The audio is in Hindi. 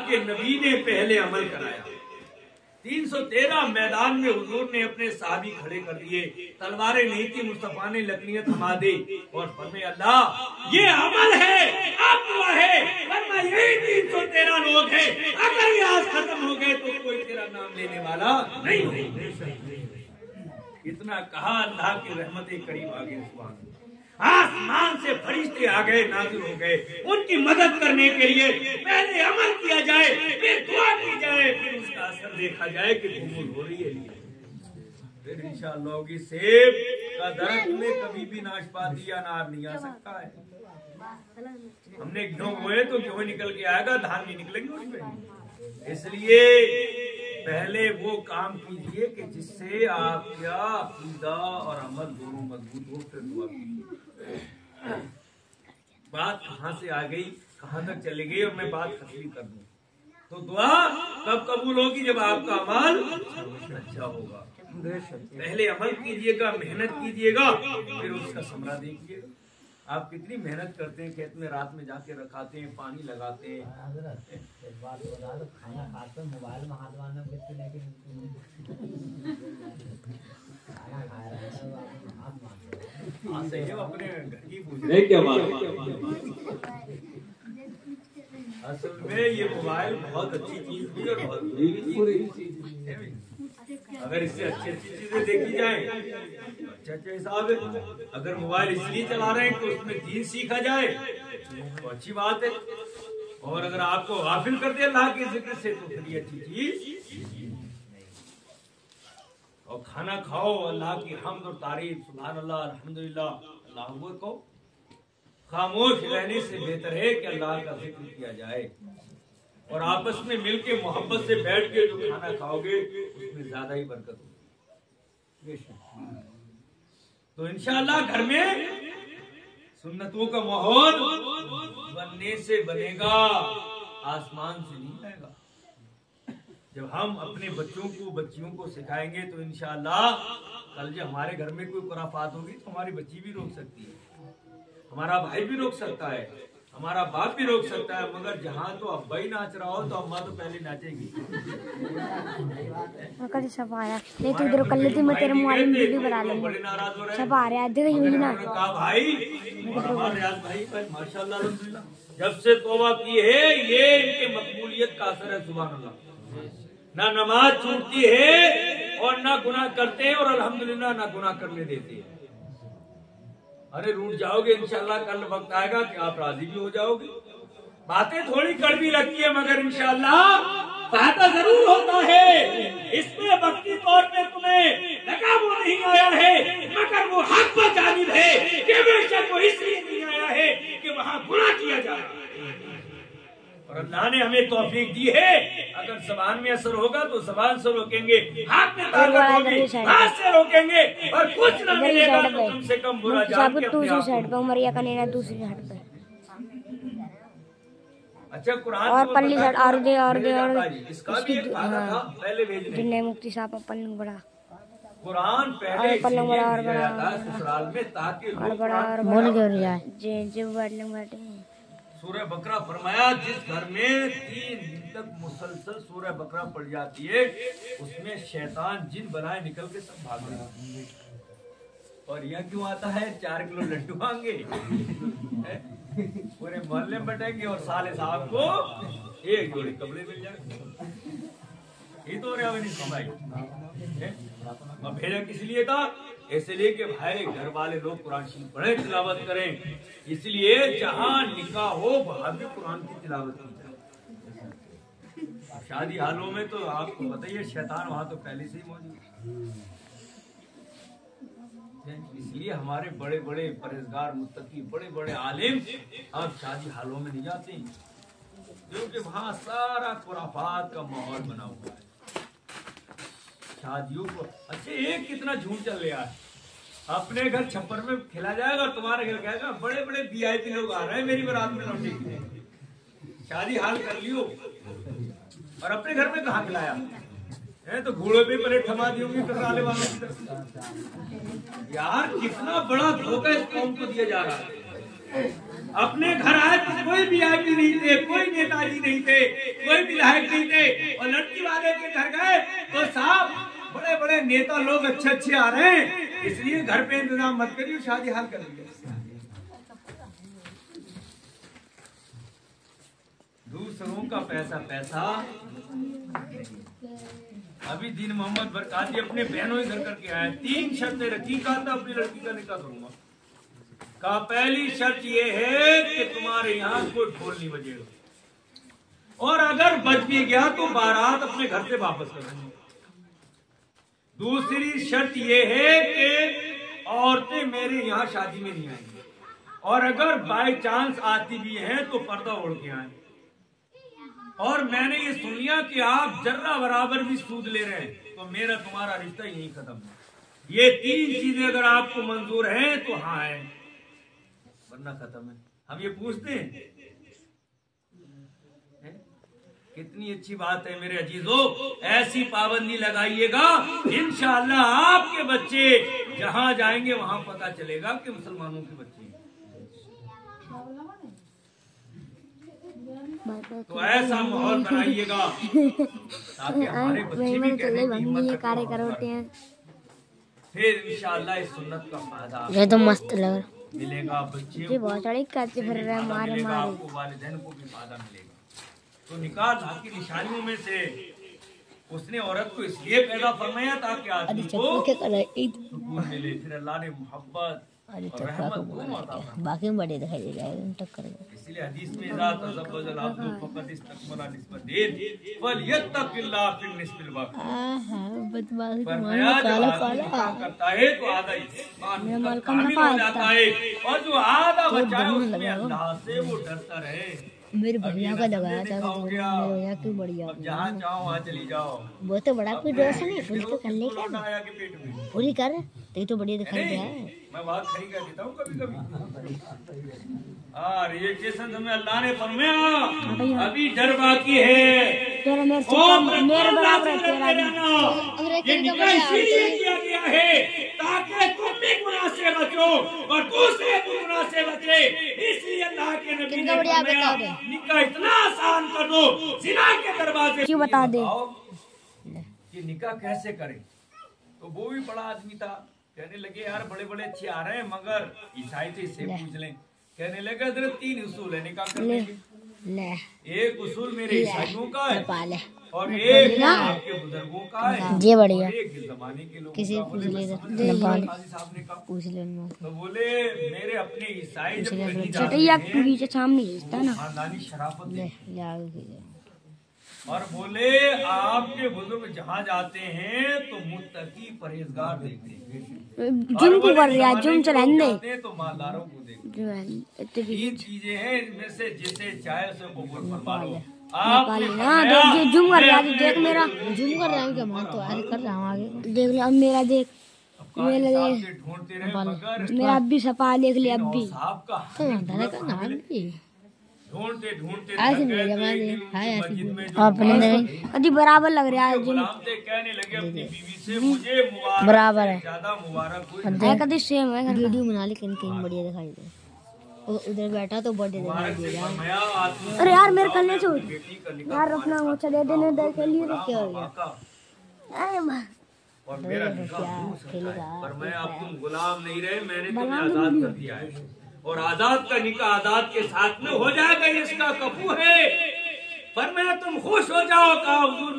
के नबी ने पहले अमल कराया। 313 मैदान में हुजूर ने अपने साहबी खड़े कर दिए, तलवारें नहीं थी, मुस्तफा ने लकड़ियां थमा दी और फरमाए अल्लाह ये अमल है, अब दुआ है, वरना यही 313 लोग हैं, अगर ये आज खत्म हो गए तो कोई तेरा नाम लेने वाला नहीं होगा। इतना कहा, अल्लाह की रहमतें करीब आ गई, सुभान अल्लाह। आसमान से फरिश्ते आ गए, नाज़िल हो गए उनकी मदद करने के लिए। पहले अमल किया जाए, फिर दुआ की जाए, फिर उसका असर देखा जाए कि कबूल हो रही है। फिर इंशाअल्लाह होगी। सेब का दरख्त में कभी भी नाशपाती या अनार नहीं आ सकता है। हमने गेहूं बोए तो गेहूं निकल के आएगा, धान नहीं निकलेंगे उसमें। इसलिए पहले वो काम कीजिए कि जिससे आपका अकीदा और अमल दोनों मजबूत हो, फिर दुआ कीजिए। बात कहाँ से आ गई, कहाँ तक चली गई, और मैं बात खत्म कर दूं तो दुआ कब कबूल होगी, जब आपका अमल अच्छा होगा। पहले अमल कीजिएगा, मेहनत कीजिएगा, फिर उसका समरा देखिएगा। आप कितनी मेहनत करते हैं, खेत में रात में जाके रखाते हैं, पानी लगाते हैं। बात बता दो, खाना खाते मोबाइल में हाथ मारना कितने, लेकिन खाना खा रहा है हाथ मार सही है, अपने घर की पूछ क्या बात। असल में ये मोबाइल बहुत अच्छी चीज भी और बहुत बुरी चीज है। अगर इससे अच्छी अच्छी चीजें देखी जाए, अच्छा हिसाब है। अगर मोबाइल इसलिए चला रहे हैं कि उसमें दीन सीखा जाए तो अच्छी बात है, और अगर आपको गाफिल कर दे अल्लाह के जिक्र से तो फिर ये अच्छी चीज। और खाना खाओ, अल्लाह की हम्द और तारीफ, सुभान अल्लाह, अल्हम्दुलिल्लाह, अल्लाह अकबर को। खामोश रहने से बेहतर है कि अल्लाह का जिक्र किया जाए, और आपस में मिलके मोहब्बत से बैठ के जो खाना खाओगे उसमें ज्यादा ही बरकत होगी। तो इंशाअल्लाह घर में सुन्नतों का माहौल बनने से बनेगा, आसमान से नहीं आएगा। जब हम अपने बच्चियों को सिखाएंगे तो इंशाअल्लाह कल जब हमारे घर में कोई खुराफात होगी तो हमारी बच्ची भी रोक सकती है, हमारा भाई भी रोक सकता है, हमारा बाप भी रोक सकता है। मगर जहाँ तो अब्बा ही नाच रहा हो तो अम्मा तो पहले नाचेगी। कल सब आया नहीं तो इधर कर लेती, मैं तेरे मोबाइल में वीडियो बना लूंगी। बड़े नाराज हो रहे हैं, सब आ रहे हैं यही ना। कहा भाई रियाज भाई माशाल्लाह अल्हम्दुलिल्लाह, जब से तौबा की है ये इनके मकबूलियत का असर है। सुभान अल्लाह, ना नमाज छूटती है और ना गुनाह करते हैं, और अल्हम्दुलिल्लाह ना गुनाह करने देते हैं। अरे रूठ जाओगे इंशाल्लाह, कल वक्त आएगा कि आप राजी भी हो जाओगे। बातें थोड़ी कड़वी लगती है मगर इंशाल्लाह फायदा जरूर होता है। इसमें वक्ती तौर पे तुम्हें लगा वो नहीं आया है, मगर वो हक पर जानिब है कि बेशक वो इसलिए नहीं आया है कि वहाँ गुनाह किया जाए। और अल्लाह ने हमें तौफीक दी है, अगर ज़बान में असर होगा तो ज़बान से रोकेंगे, हाथ में ताकत होगी हाथ से रोकेंगे, और कुछ ना मिलेगा तो कम से कम बुरा जान के दूसरी साइड पे उमरिया का नेना दूसरी साइड पे। अच्छा कुरान और पल्ली साइड और दे इसका भी एक फायदा था, पहले भेजने जिन्हें मुफ्ती साहब पल्लू बड़ा कुरान पहले पल्लू बड़ा और बड़ा ससुराल में ताकि और बड़ा और बोल कर जाए जो बैठे। सूरह बकरा फरमाया, जिस घर में 3 दिन तक मुसलसल सूरह बकरा पड़ जाती है उसमें शैतान जिन बनाए निकल के सब भाग रहे। और यह क्यों आता है, 4 किलो लड्डू मांगे पूरे मोहल्ले में बटेंगे और साले साहब को 1 जोड़ी कपड़े मिल जाएंगे। ये तो नहीं समझ। और भेजा किस लिए था, इसलिए कि भाई घर वाले लोग कुरान शरीफ पढ़े, तिलावत करें। इसलिए जहाँ निकाह हो वहाँ भी कुरान की तिलावत की जाए। शादी हालों में तो आपको बताइए शैतान वहाँ तो पहले से ही मौजूद। इसलिए हमारे बड़े बड़े परहेजगार मुत्तकी बड़े बड़े आलिम अब शादी हालों में नहीं जाते, क्योंकि वहाँ सारा खुराफात का माहौल बना हुआ है। शादियों को अच्छा एक कितना झूठ चल रहा है, अपने घर छप्पर में खिला जाएगा, तुम्हारे घर कहेगा बड़े बड़े VIP लोग आ रहे हैं मेरी बारात में लौटे के लिए। शादी हाल कर लियो और अपने घर में कहाँ खिलाया है, तो घोड़े पे पलेट थमा दी होंगी करने वालों की तरफ। यार कितना बड़ा धोखा इस कौम को दिया जा रहा है। अपने घर आए तो कोई वीआईपी नहीं थे, कोई नेताजी नहीं थे, कोई विधायक नहीं थे, और लड़की वाले के घर गए तो साहब बड़े बड़े नेता लोग अच्छे आ रहे हैं, इसलिए घर पे इंतजाम मत करिए, शादी हाल कर लीजिए। दूसरों का पैसा पैसा। अभी दीन मोहम्मद बरकाती अपने बहनों ही घर करके आए, 3 शर्तें रखी, कहा था अपनी लड़की का निकाह करूंगा। कहा पहली शर्त ये है कि तुम्हारे यहाँ कोई ढोल नहीं बजेगा, और अगर बज भी गया तो बारात अपने घर से वापस करेंगे। दूसरी शर्त ये है कि औरतें मेरे यहाँ शादी में नहीं आएंगी, और अगर बाय चांस आती भी हैं तो पर्दा ओढ़ के आए। और मैंने ये सुन लिया कि आप जर्रा बराबर भी सूद ले रहे हैं तो मेरा तुम्हारा रिश्ता यही खत्म है। ये 3 चीजें अगर आपको मंजूर हैं तो हाँ है, वरना खत्म है। हम ये पूछते हैं, कितनी अच्छी बात है मेरे अजीजों, ऐसी पाबंदी लगाइएगा, इंशाअल्लाह आपके बच्चे जहां जाएंगे वहां पता चलेगा कि मुसलमानों के बच्चे। तो ऐसा माहौल बनाइएगा ताकि हमारे बच्चे भी कहने की हिम्मत कार्य करोते हैं। फिर इंशाअल्लाह इस सुन्नत का फायदा ये तो मस्त लग रहा मिलेगा, बच्चे ये बहुत सारे करते फिर रहे मारे मारे, आपको वालिदैन को भी फायदा मिलेगा। तो निकाह की निशानियों में से उसने औरत को इसलिए पैदा फरमाया ताकि आदमी को सुकून मिले, फिर अल्लाह ने मोहब्बत और रहमत दोनों अता फरमाई। बाकी में बड़े दिखाई दे जाएगा टक्कर। इसलिए हदीस में इज़ा तज़व्वजल अब्दु फक़द इस्तकमला निस्फ़ दीन वलियत्तक़िल्लाह फ़ी निस्फ़िल वक़्त। बदमाश फरमाया जो आदमी काम करता है तो आधा ईमान कामिल हो जाता है, और जो आधा बचा है उसमें अल्लाह से वो डरता रहे। मेरे भैया का लगाया था, भैया क्यों बढ़िया, जहाँ चाहो वहाँ चली जाओ। वो तो बड़ा कोई ड्रेस नहीं, फुल तो कर ले लौटा आया कि पेट में पूरी कर, तो बढ़िया दिखाई दे रहा है। मैं बात खड़ी कर देता हूँ कभी कभी। रिएक्शन हमें अल्लाह ने फरमाया अभी डर बाकी है, तेरा मेरे बराबर है तेरा। ये निकाह इसीलिए किया गया है ताकि तुम भी गुनाह से बचो और दूसरे भी गुनाह से बचे। इसलिए अल्लाह के नबी ने फरमाया निकाह इतना आसान कर दो, जिना के दरवाजे क्यों बता दे कि निकाह कैसे करें। तो वो भी बड़ा आदमी था, कहने लगे यार बड़े बड़े अच्छे आ रहे हैं, मगर ईसाई से इससे पूछ लें। कहने लगे हज़रत 3 उसूल है निकाह करने के। एक उसूल मेरे ईसाइयों का है, और एक आपके बुजुर्गों का है, ये बढ़िया, एक जमाने के लोगों किसी का। पूछ ले साहब ने कहा पूछ ले, तो बोले मेरे अपने ईसाई जब कहीं जाते चटैया हैं पीछे सामने खींचता ना, खानदानी शराफत देखते ले हैं। और बोले आपके बुजुर्ग जहाँ जाते हैं तो मुत्तकी परहेजगार देखते हैं, जिम को कर रहा, जिम चलाने तो मालदारों को देखते। 3 चीजें हैं इनमें से जिसे चाहे उसे कबूल फरमा लो। आप जुम कर रहा, देख मेरा जुम कर रहा है क्या, मैं तो आगे कर रहा हूँ, आगे देख ले अब मेरा, देख मेरा ढूंढते रहे मगर मेरा अब भी सपा देख ले अब भी साहब का धरे का नाम भी ढूंढते ढूंढते ऐसे नहीं जमाने हाय मस्जिद में अपने अभी बराबर लग रहा है जिम, गुलाम थे कहने लगे अपनी बीवी से मुझे मुबारक बराबर है, ज्यादा मुबारक हुई। कभी सेम है, वीडियो बना ली, कहीं बढ़िया दिखाई दे, उधर बैठा तो बढ़िया दिखाई दे रहा है। अरे यार मेरे कल नहीं छोड़ यार, रुकना मुझे दे देने दे के लिए क्या हो गया। और मेरा निकाह पर मैं अब तुम गुलाम नहीं रहे, मैंने तुम्हें आजाद कर दिया है, और आजाद का निकाह आजाद के साथ में हो जाएगा, इसका कफू है। पर मैं तुम खुश हो जाओ, कहा हुजूर